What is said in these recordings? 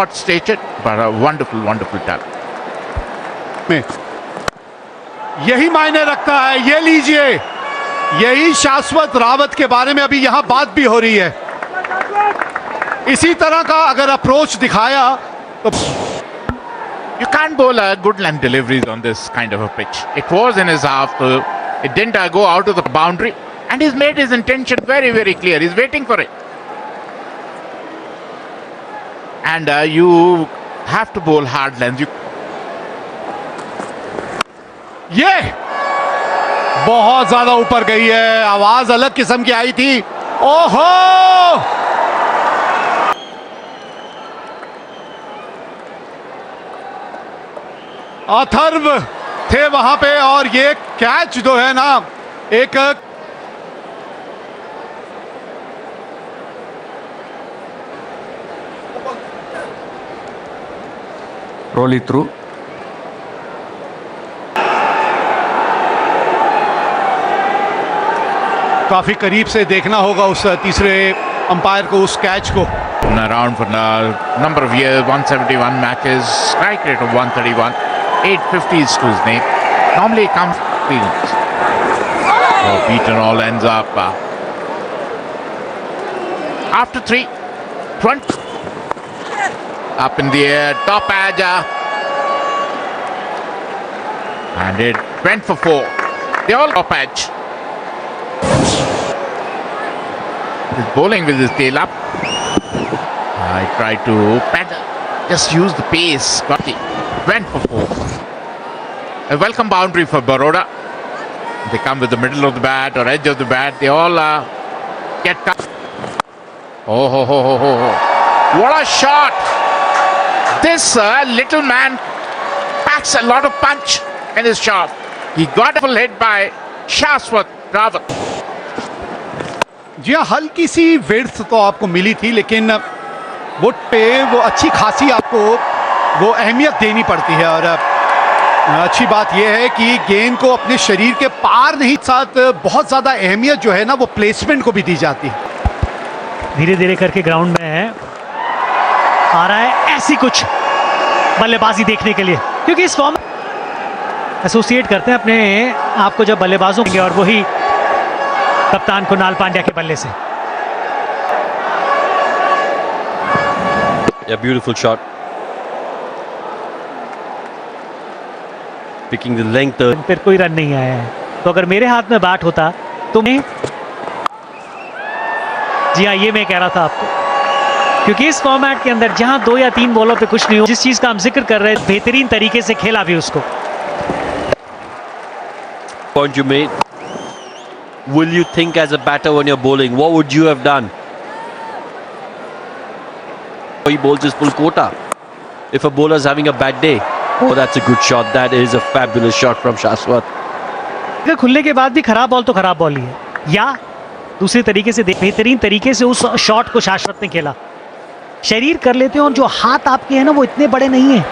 Not stated, but a wonderful, wonderful talent. में यही मायने रखता है। ये लीजिए, यही शाश्वत रावत के बारे में अभी यहां बात भी हो रही है। इसी तरह का अगर अप्रोच दिखाया तो You can't bowl a good length deliveries on this kind of a pitch. It was in his half, it didn't go out of the boundary, and he's made his intention very, very clear. He's waiting for it. And you have to bowl hard length. ये बहुत ज्यादा ऊपर गई है, आवाज अलग किस्म की आई थी। ओहो, अथर्व थे वहां पे और ये कैच जो है ना, एक roll it through. काफी करीब से देखना होगा उस तीसरे अंपायर को, उस कैच को। Around for a number of years, 171 matches, strike rate of 131, 850s to his name. Normally he comes fields. Oh, beaten all ends up. After 3, 20. Up in the air, top edge. And it went for 4. They all top edge. He's bowling with his tail up. I tried to paddle, just use the pace. Got it. Went for 4. A welcome boundary for Baroda. They come with the middle of the bat or edge of the bat. They all get cut. Oh, ho, ho, ho, ho, ho. What a shot! This little man packs a lot of punch in his shot. He got a full hit by Shashwat Rawat. जी हाँ, हल्की सी width तो आपको मिली थी, लेकिन would पे वो अच्छी खासी आपको वो अहमियत देनी पड़ती है। और अच्छी बात यह है कि गेंद को अपने शरीर के पार नहीं, साथ बहुत ज़्यादा अहमियत जो है ना वो प्लेसमेंट को भी दी जाती है। धीरे धीरे करके ग्राउंड में आ रहा है ऐसी कुछ बल्लेबाजी देखने के लिए, क्योंकि इस फॉर्म एसोसिएट करते हैं अपने आप को जब बल्लेबाजों के, और वही कप्तान कुणाल पांड्या के बल्ले से। Yeah, beautiful shot. Picking the length. फिर कोई रन नहीं आया है, तो अगर मेरे हाथ में बैट होता तो मैं, जी हाँ, ये मैं कह रहा था आपको, क्योंकि इस फॉर्मेट के अंदर जहां 2 या 3 बॉलों पे कुछ नहीं हो, जिस चीज का हम जिक्र कर रहे हैं, बेहतरीन तरीके से खेला भी उसको। Point you made. Will you think as a batter when you're bowling? What would you have done? He bowls his full quota. If a bowler is having a bad day, oh, that's a good shot. That is a fabulous shot from Shashwat. अगर खुलने के बाद भी खराब ball तो खराब ball ही है, या दूसरे तरीके से बेहतरीन तरीके से उस शॉट को शाश्वत ने खेला। शरीर कर लेते हैं, और जो हाथ आपके हैं ना वो इतने बड़े नहीं है।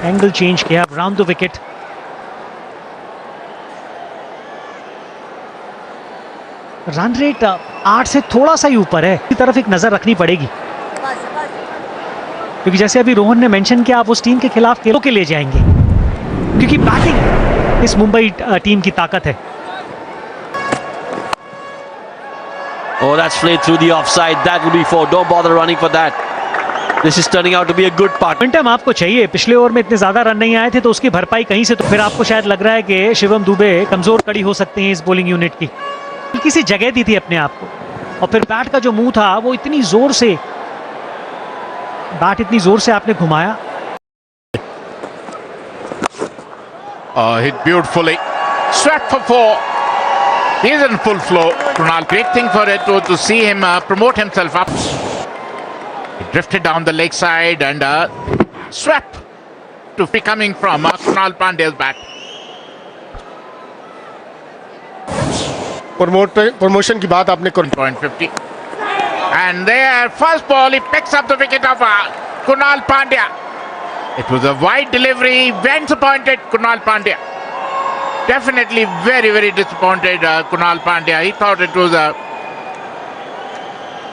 एंगल चेंज किया round the wicket. Run rate 8 से थोड़ा सा ही ऊपर है, इस तरफ एक नजर रखनी पड़ेगी, क्योंकि जैसे अभी रोहन ने मेंशन किया, आप उस टीम के खिलाफ खेलों के ले जाएंगे, क्योंकि बैटिंग इस मुंबई टीम की ताकत है। Oh, that's played through the offside. That will be 4. Don't bother running for that. This is turning out to be a good part. Momentum आपको चाहिए। पिछले ओवर में इतने ज्यादा रन नहीं आए थे, तो उसकी भरपाई कहीं से, तो फिर आपको शायद लग रहा है कि शिवम दुबे कमजोर कड़ी हो सकते हैं इस बॉलिंग यूनिट की। किसी जगह दी थी अपने आप को, और फिर बैट का जो मुंह था वो इतनी जोर से, बैट इतनी जोर से आपने घुमाया। Hit beautifully. Swept for 4. He's in full flow. Kunal, great thing for it to see him promote himself up. He drifted down the leg side and swept to be coming from Kunal Pandya's bat. Promotion की बात आपने कर। 0.50. And there, first ball, he picks up the wicket of Kunal Pandya. It was a wide delivery, went disappointed Kunal Pandya. Definitely very, very disappointed Kunal Pandya. He thought it was a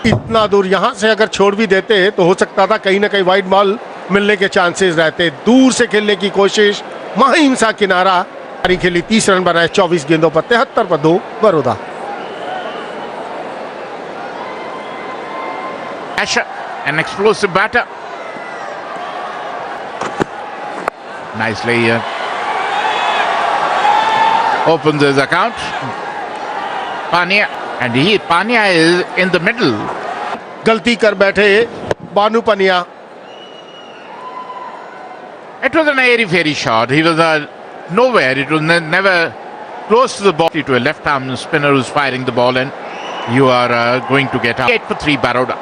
इतना दूर यहाँ से अगर छोड़ भी देते तो हो सकता था कहीं ना कहीं वाइड बॉल मिलने के चांसेस रहते। दूर से खेलने की कोशिश, माहिम सा किनारा, खेली 30 रन बनाए 24 गेंदों पर, 73 पर 2 Baroda. Asher, an explosive batter. Nicely opens his account. Pania, and Pania is in the middle. गलती कर बैठे बानू पनिया। It was an airy-fairy shot. He was nowhere. It was never close to the ball. To a left-arm spinner who's firing the ball, and you are going to get out. 8 for 3, Baroda.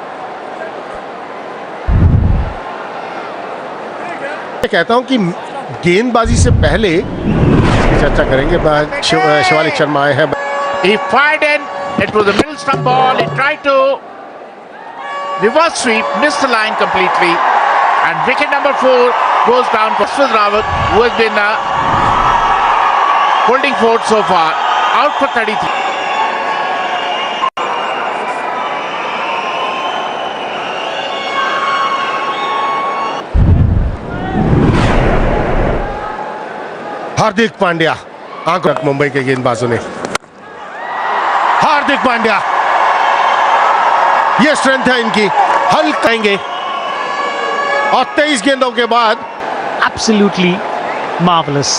मैं कहता हूं कि गेंदबाजी से पहले चर्चा करेंगे। शिवालिक शर्मा आए हैं। He fired in. It was a middle stump ball. He tried to reverse sweep, missed the line completely, and wicket number 4 goes down for Smith Rawat, who has been holding fort so far, out for 33. Hardik Pandya, आंखों मुंबई के गेंदबाजों ने। हार्दिक पांड्या, ये strength है इनकी, हल करेंगे। और 23 गेंदों के बाद Absolutely marvelous.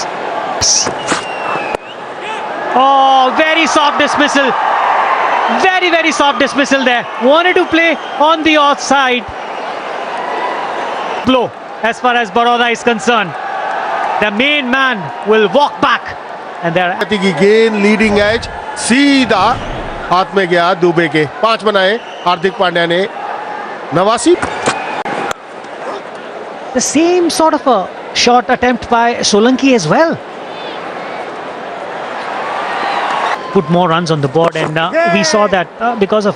Oh, very soft dismissal. Very soft dismissal there. Wanted to play on the offside. Blow as far as Baroda is concerned. The main man will walk back. And they're की गेंद leading edge सीधा हाथ में गया दुबे के। 5 बनाए हार्दिक पांड्या ने। 89। the same sort of a shot attempt by Solanki as well. Put more runs on the board, and we saw that because of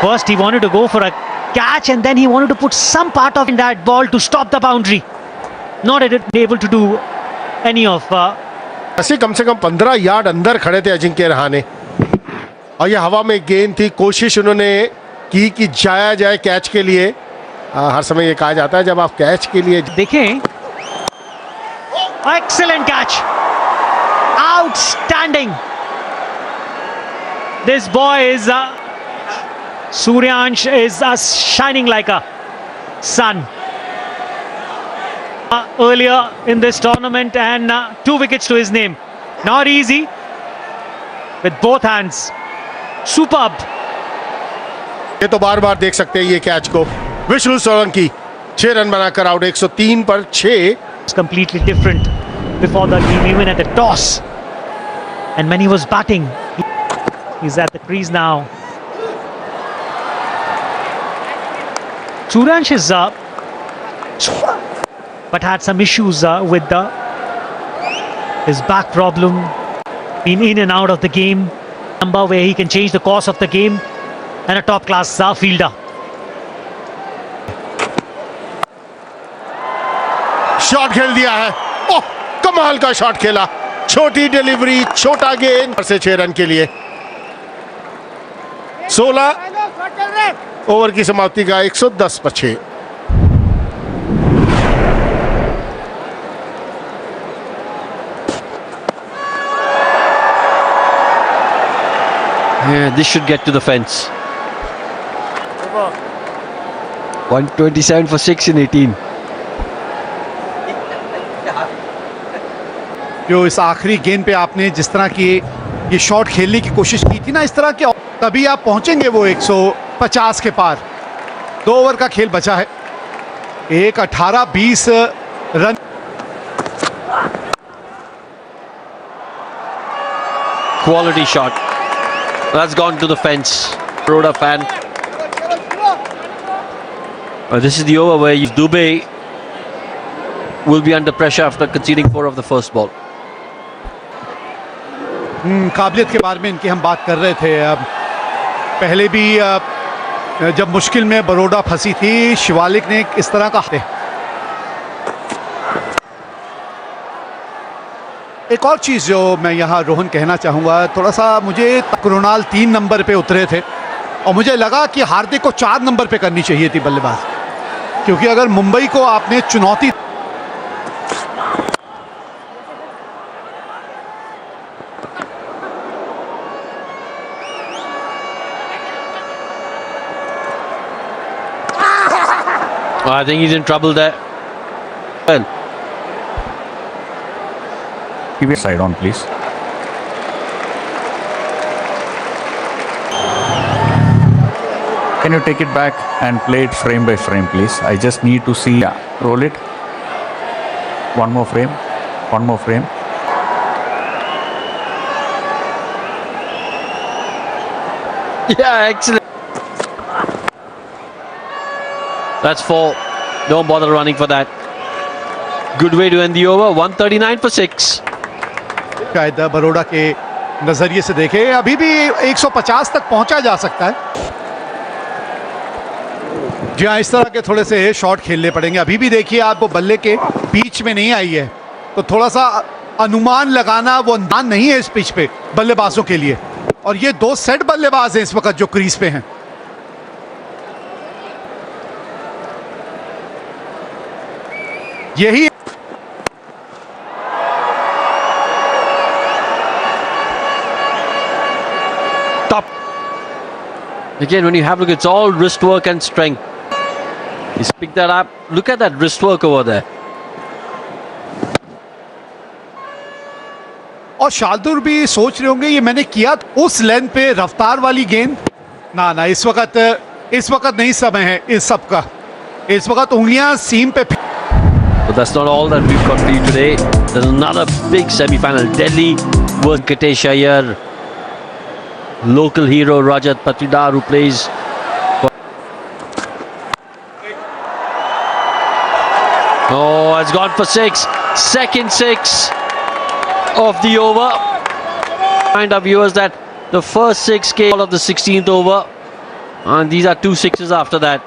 first he wanted to go for a catch, and then he wanted to put some part of that ball to stop the boundary. Not able to do any of. ऐसे कम से कम 15 yard अंदर खड़े थे अजिंक्य रहाणे, और ये हवा में गेंद थी। कोशिश उन्होंने की कि जाया जाए कैच के लिए। हर समय ये कहा जाता है जब आप कैच के लिए देखें, excellent catch, outstanding. This boy is Suryansh is shining like a sun. Earlier in this tournament, and 2 wickets to his name. Not easy with both hands. Superb. ये तो बार बार देख सकते हैं ये कैच को। विष्णु सोलंकी 6 रन बनाकर आउट। 103 पर 6। It's completely different before the game, even at the toss, and when he was batting, he's at the crease now. Suryansh is but had some issues with his back problem, been in and out of the game, number where he can change the course of the game, and a top class fielder. Shot खेल दिया है। ओह, कमाल का shot खेला। छोटी delivery, छोटा गेंद से 6 रन के लिए। 16 ओवर की समाप्ति का 110 पर 6। Yeah, this should get to the fence. 127 for 6 in 18. जो इस आखिरी गेंद पे आपने जिस तरह की ये शॉट खेलने की कोशिश की थी ना, इस तरह के, तभी आप पहुंचेंगे वो 150 के पार। 2 ओवर का खेल बचा है। 18-20 run. Quality shot. That's gone to the fence. Baroda fan. This is the over where Dubey will be under pressure after conceding 4 of the first ball. काबिलियत के बारे में इनकी हम बात कर रहे थे। पहले भी जब मुश्किल में बड़ौदा फंसी थी, शिवालिक ने इस तरह का। एक और चीज़ जो मैं यहाँ रोहन कहना चाहूँगा, थोड़ा सा मुझे कृणाल 3 नंबर पे उतरे थे। और मुझे लगा कि हार्दिक को 4 नंबर पे करनी चाहिए थी बल्लेबाज, क्योंकि अगर मुंबई को आपने चुनौती I think he's in trouble there. Well, Keep it side on, please. Can you take it back and play it frame by frame, please? I just need to see. Yeah, roll it. One more frame. One more frame. yeah, excellent. That's 4. Don't bother running for that. Good way to end the over. 139 for 6. शायद बरोड़ा के नजरिए से देखे अभी भी 150 तक पहुंचा जा सकता है। जी हाँ, इस तरह के थोड़े से शॉट खेलने पड़ेंगे। अभी भी देखिए आप, वो बल्ले के बीच में नहीं आई है, तो थोड़ा सा अनुमान लगाना वो अंदाज नहीं है इस पिच पे बल्लेबाजों के लिए। और ये 2 सेट बल्लेबाज हैं इस वक्त जो क्रीज पे हैं। यही Top. Again, when you have a look, it's all wrist work and strength. He's picked that up. Look at that wrist work over there. और शार्दुल भी सोच रहे होंगे ये मैंने किया उस लेंथ पे रफ्तार वाली गेंद। ना इस वक्त नहीं समय है इस सब का। इस वक्त उंगलियां सीम पे। But that's not all that we've got for you today. There's another big semi-final. Delhi versus Venkatesh Iyer. Local hero Rajat Patidar, who plays for... Oh, it's gone for 6. Second 6 of the over. Remind our viewers that the first 6 came out of the 16th over, and these are 2 6s after that.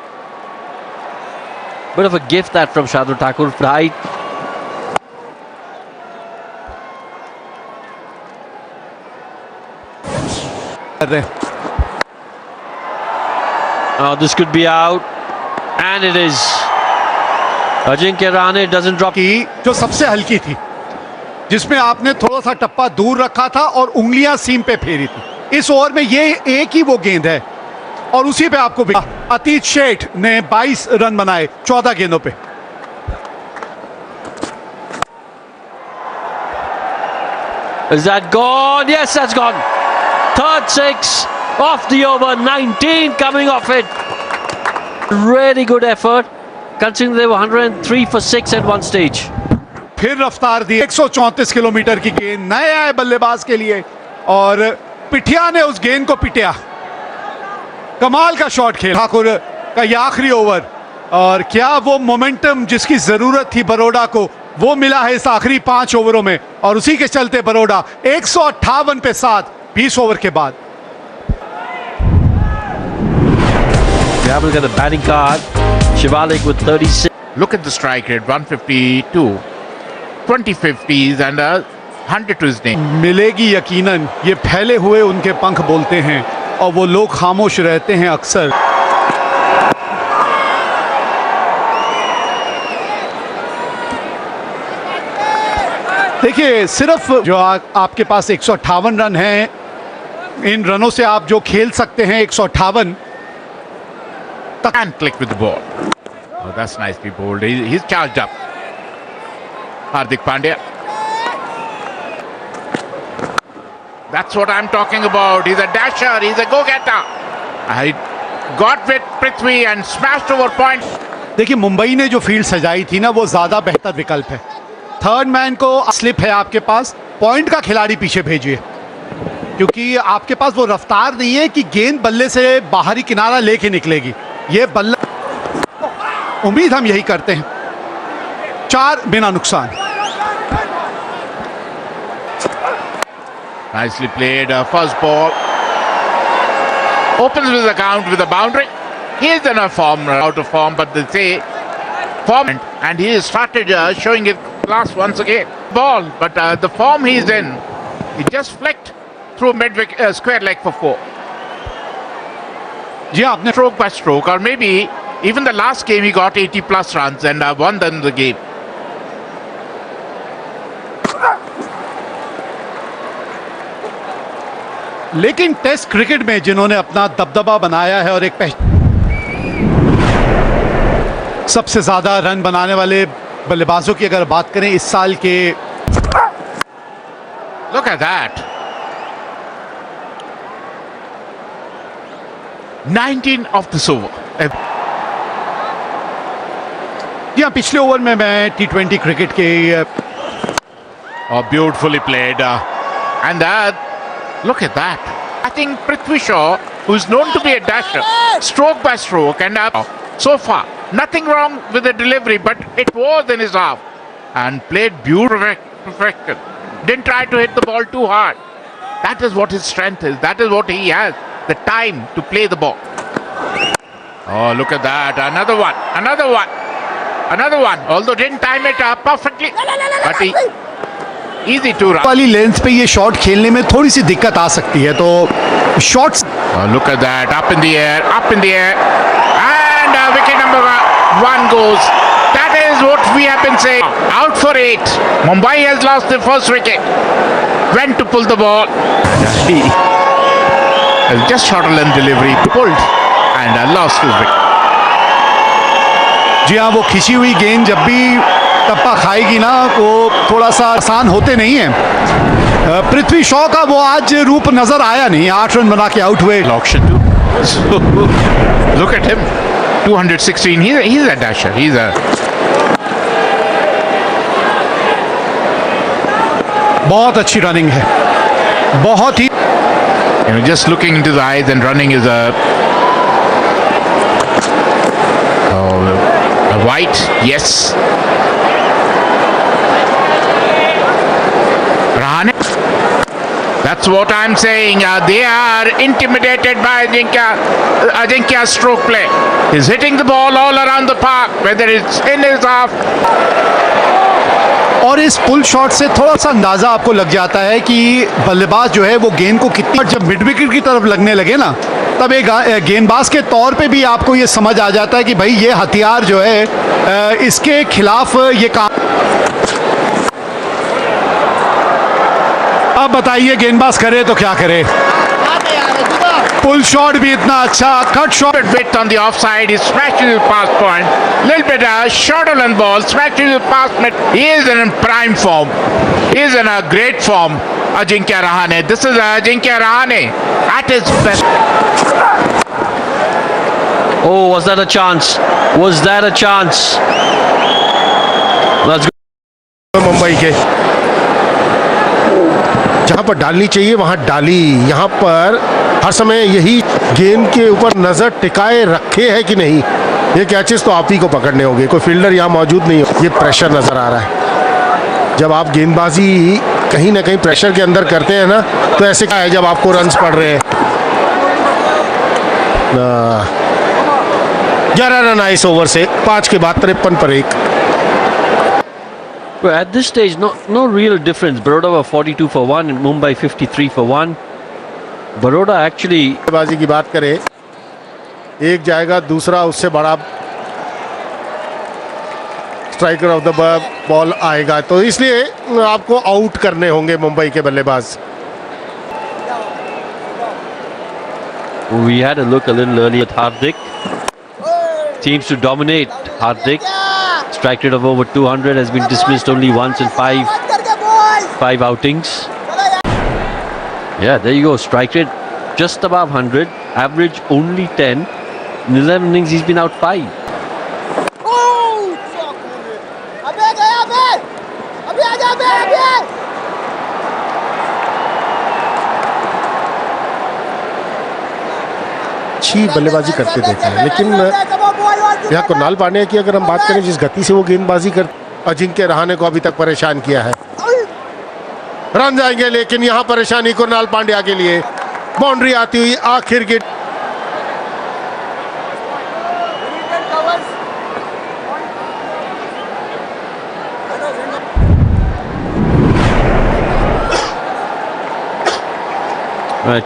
Bit of a gift that from Shardul Thakur. Height. Oh, this could be out, and it is. Ajinkya Rahane doesn't drop. की जो सबसे हल्की थी, जिसमें आपने थोड़ा सा टप्पा दूर रखा था और उंगलियां सीम पे फेरी थी। इस ओवर में ये एक ही वो गेंद है और उसी पे आपको अतीत शेठ ने 22 रन बनाए 14 गेंदों पे। Is that gone? Yes, that's gone. Third 6 off the over. 19 coming off it. Really good effort, considering they were 103 for 6 at one stage. फिर रफ्तार दी 134 किलोमीटर की गेंद नए आए बल्लेबाज के लिए और पिठिया ने उस गेंद को पिटिया। कमाल का शॉट खेल ठाकुर का ये आखिरी ओवर, और क्या वो मोमेंटम जिसकी जरूरत थी बरोड़ा को वो मिला है इस आखिरी 5 ओवरों में, और उसी के चलते बरोड़ा 158 पे 7 20 ओवर के बाद। We have a look at the batting card. Shivalik with 36. Look at the strike rate, 152, 20 50s and 100 to his name. मिलेगी यकीनन, ये फैले हुए उनके पंख बोलते हैं और वो लोग खामोश रहते हैं अक्सर। देखिए, सिर्फ जो आपके पास 158 रन हैं, इन रनों से आप जो खेल सकते हैं 158 And click with the ball. Oh, that's nicely bowled. He's charged up. Hardik Pandya. That's what I'm talking about. He's a dasher. He's a go-getter. I got with Prithvi and smashed over point. देखिए, मुंबई ने जो field सजाई थी ना, वो ज्यादा बेहतर विकल्प है। थर्ड मैन को स्लिप है आपके पास, पॉइंट का खिलाड़ी पीछे भेजिए, क्योंकि आपके पास वो रफ्तार नहीं है कि गेंद बल्ले से बाहरी किनारा लेके निकलेगी। ये बल्ला, उम्मीद हम यही करते हैं। 4 बिना नुकसान। Nicely played. First ball. Opens with the count with a boundary. He is in a form, out of form, but they say form, and he has started showing his class once again. Ball, but the form he's in, he just flicked through mid square leg for 4. जी हाँ, आपने stroke by stroke, or maybe even the last game he got 80 plus runs and won them the game. लेकिन test cricket में जिन्होंने अपना दबदबा बनाया है और एक सबसे ज्यादा रन बनाने वाले बल्लेबाजों की अगर बात करें इस साल के, Look at that. 19 of this over. जी हाँ, पिछले ओवर में मैं T20 क्रिकेट के Oh, beautifully played. And look at that. I think Prithvi Shaw, who's known to be a dasher, stroke by stroke, and so far, nothing wrong with the delivery, but it was in his half. And played beautifully, perfection. Didn't try to hit the ball too hard. That is what his strength is. That is what he has. The time to play the ball. Oh, look at that. Another one. Another one. Another one. Although didn't time it perfectly. But he... Easy to run. वाली length पे ये shot खेलने में थोड़ी सी दिक्कत आ सकती है, तो shots Oh, look at that. Up in the air. Up in the air. And wicket number one goes. That is what we have been saying. Out for 8. Mumbai has lost the first wicket. Went to pull the ball. Just short a length delivery. Pulled. And lost his wicket. जी हाँ, वो खिंची हुई गेंद जब भी टप्पा खाएगी ना, वो थोड़ा सा आसान होते नहीं है। पृथ्वी शॉ का वो आज रूप नजर आया नहीं, 8 रन बना के आउट हुए। Auction too. So, look at him. 216. He's a dasher. He's a... बहुत अच्छी रनिंग है, बहुत ही। just looking into the eyes and running is a white. Yes. Rahane. That's what I'm saying. They are intimidated by Ajinkya's stroke play. He's hitting the ball all around the park, whether it's in his half. और इस pull shot से थोड़ा सा अंदाजा आपको लग जाता है कि बल्लेबाज जो है वो गेंद को कितनी, जब मिड विकेट की तरफ लगने लगे ना, तब एक गेंदबाज के तौर पे भी आपको ये समझ आ जाता है कि भाई ये हथियार जो है इसके खिलाफ ये काम। अब बताइए गेंदबाज करे तो क्या करे। पुल शॉट भी इतना अच्छा, cut shot Bit on the offside, he smashes his pass point. Little bit shorter than ball, smashes his pass point. He is in prime form. He is in a great form. Ajinkya Rahane. This is Ajinkya Rahane at his best. Oh, was that a chance? Was that a chance? Let's go. Mumbai के जहां पर डालनी चाहिए वहां डाली। यहां पर हर समय यही गेंद के ऊपर नजर टिकाए रखे है कि नहीं। ये कैचेस तो आप ही को पकड़ने होंगे, कोई फील्डर यहाँ मौजूद नहीं हो। ये प्रेशर नजर आ रहा है। जब आप गेंदबाजी कहीं ना कहीं प्रेशर के अंदर करते हैं ना, तो ऐसे क्या है जब आपको रन्स पड़ रहे हैं। 11 रन आए इस ओवर से, 5 के बाद 53 पर 1। Well, at this stage, no real difference. Baroda were 42 for 1 and Mumbai 53 for 1. Baroda actually... बाजी की बात करें, एक जाएगा, दूसरा उससे बड़ा स्ट्राइकर ऑफ द बॉल आएगा, तो इसलिए आपको आउट करने होंगे मुंबई के बल्लेबाज। We had a look a little earlier at Hardik. Seems to dominate. Hardik. Strike rate of over 200, has been dismissed only once in five outings. Yeah, there you go. Strike rate just above 100. Average only 10. In 11 innings, he's been out 5. अच्छी बल्लेबाजी करते देखे हैं, लेकिन यहाँ कुणाल पांड्या की अगर हम बात करें, जिस गति से वो गेंदबाजी कर, अजिंक्य रहाणे को अभी तक परेशान किया है। रन जाएंगे, लेकिन यहाँ परेशानी कुणाल पांड्या के लिए। बाउंड्री आती हुई आखिर की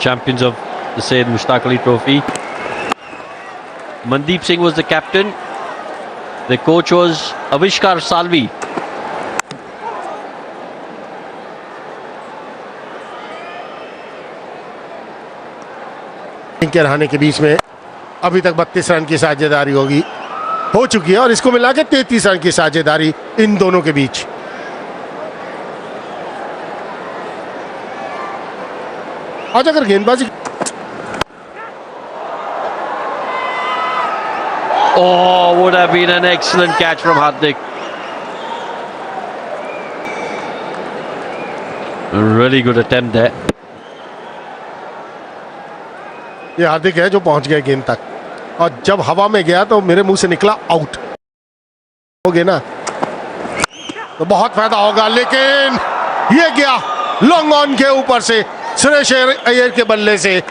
Champions of the Syed Mushtaq Ali Trophy. Mandeep Singh was the captain. The coach was Avishkar Salvi. के रहाने के बीच में अभी तक 32 रन की साझेदारी हो चुकी है और इसको मिला के 33 रन की साझेदारी इन दोनों के बीच। आज अगर गेंदबाजी Oh, would have been an excellent catch from Hardik. A really good attempt there. ये हार्दिक है जो पहुंच गया गेंद तक और जब हवा में गया तो मेरे मुंह से निकला आउट हो गया ना, तो बहुत फायदा होगा, लेकिन ये गया लॉन्ग ऑन के ऊपर से सुरेश अय्यर के बल्ले से।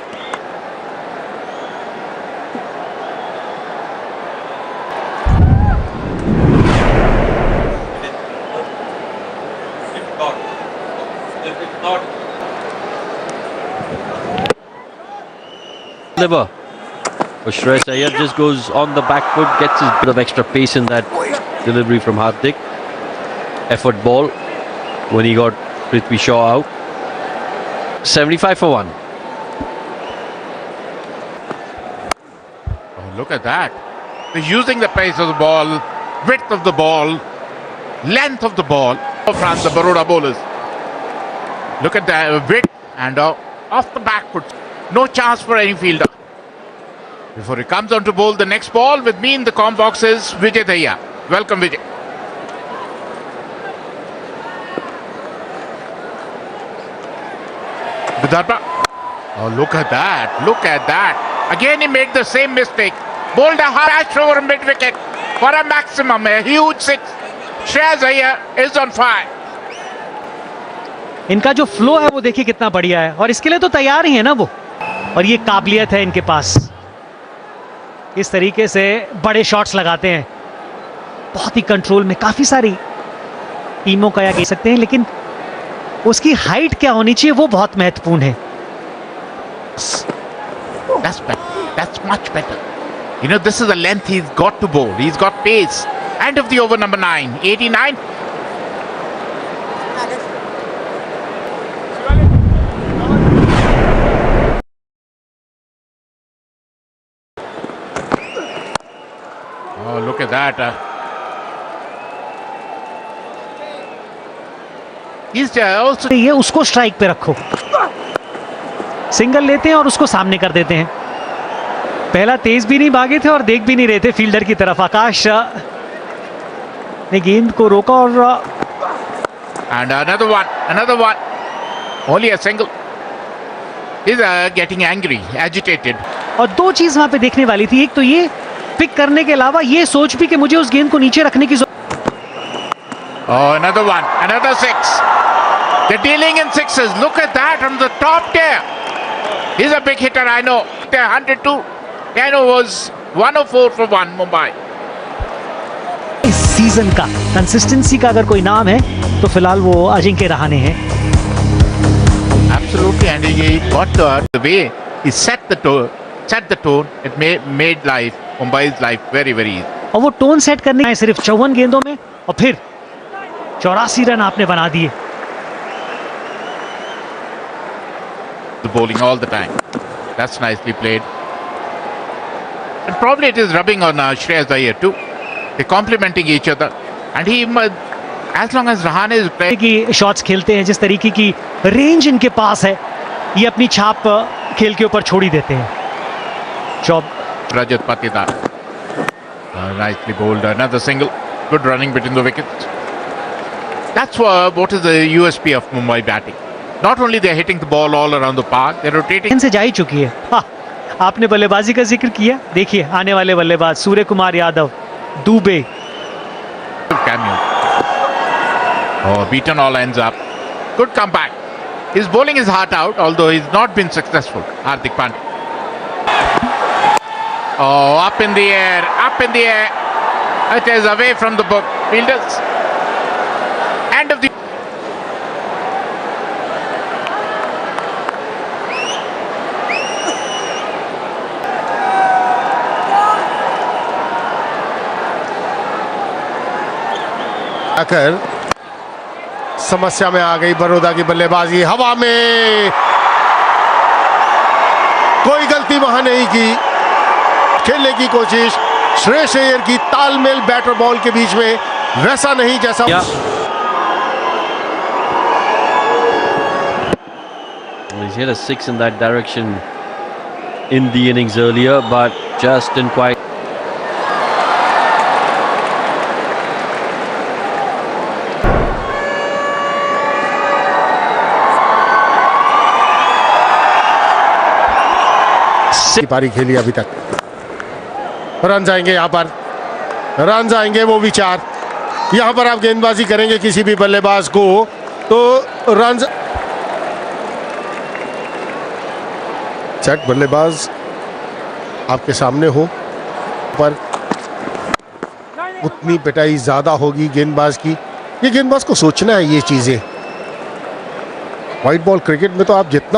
Liver. Shreyas Iyer just goes on the back foot, gets his bit of extra pace in that delivery from Hardik. Effort ball when he got Prithvi Shaw out. 75 for 1. Oh, look at that. They're using the pace of the ball, width of the ball, length of the ball from the Baroda bowlers. Look at that width and off the back foot. No chance for any fielder. Before he comes on to bowl the next ball, with me in the comm box is Vijay Daya. Welcome, Vijay. Vidarbha. Oh, look at that. Look at that. Again, he made the same mistake. Bowled a harsh over mid-wicket for a maximum, a huge six. Shreyas Iyer is on fire. इनका जो flow है वो देखिए कितना बढ़िया है और इसके लिए तो तैयार ही है ना वो, और ये काबिलियत है इनके पास, इस तरीके से बड़े शॉट्स लगाते हैं, बहुत ही कंट्रोल में। काफी सारी टीमों का या कह सकते हैं, लेकिन उसकी हाइट क्या होनी चाहिए वो बहुत महत्वपूर्ण है। That's better. That's much better. You know, this is the length he's got to bowl. He's got pace. End of the over number 9. 89. Oh, look at that. He's also... ये उसको स्ट्राइक पे रखो, सिंगल लेते हैं और उसको सामने कर देते हैं। पहला तेज भी नहीं भागे थे और देख भी नहीं रहे थे फील्डर की तरफ। आकाश ने गेंद को रोका और And another one. Only a single. He's getting angry, agitated. और दो चीज वहां पे देखने वाली थी, एक तो ये पिक करने के अलावा ये सोच भी कि मुझे उस गेंद को नीचे रखने की Oh, another one. Another six. They're dealing in sixes. Look at that from the top tier. He's a big hitter, I know. 102. Kano was 104 for 1, Mumbai. इस सीजन का कंसिस्टेंसी का अगर कोई नाम है तो फिलहाल वो अजिंक्य रहाणे हैं। Absolutely, and he got the way he set the tone. It made Mumbai's life very, very easy. और वो टोन सेट करने आए सिर्फ 54 गेंदों में और फिर 84 रन आपने बना दिए। The bowling all the time. That's nicely played. And probably it is rubbing on Shreyas Iyer too. They're complementing each other. And he, as long as Rahane is playing, की शॉट्स खेलते हैं, जिस तरीके की range इनके पास है, ये अपनी छाप खेल के ऊपर छोड़ ही देते हैं। Job Rajat Patidar. Nicely bowled. Another single. Good running between the wickets. That's what is the USP of Mumbai batting. Not only they're hitting the ball all around the park, they're rotating. इनसे जा ही चुकी है। हाँ, आपने बल्लेबाजी का जिक्र किया, देखिए आने वाले बल्लेबाज Surya Kumar Yadav, Dubey. Cameo. Oh, beaten all ends up. Good comeback. His bowling is heart out, although he's not been successful. Hardik Pandya. Oh, up in the air. It is away from the fielders. End of the... आकर समस्या में आ गई बड़ौदा की बल्लेबाजी। हवा में कोई गलती वहां नहीं की, खेलने की कोशिश श्रेयस अय्यर की, तालमेल बैटर बॉल के बीच में वैसा नहीं जैसा He's hit a 6 in that direction in the innings earlier, but just didn't quite. की पारी खेली अभी तक। रन आएंगे यहां पर, रन आएंगे, वो विचार यहां पर आप गेंदबाजी करेंगे किसी भी बल्लेबाज को तो रन। सेट बल्लेबाज आपके सामने हो पर उतनी पिटाई ज्यादा होगी गेंदबाज की। ये गेंदबाज को सोचना है ये चीजें। व्हाइट बॉल क्रिकेट में तो आप जितना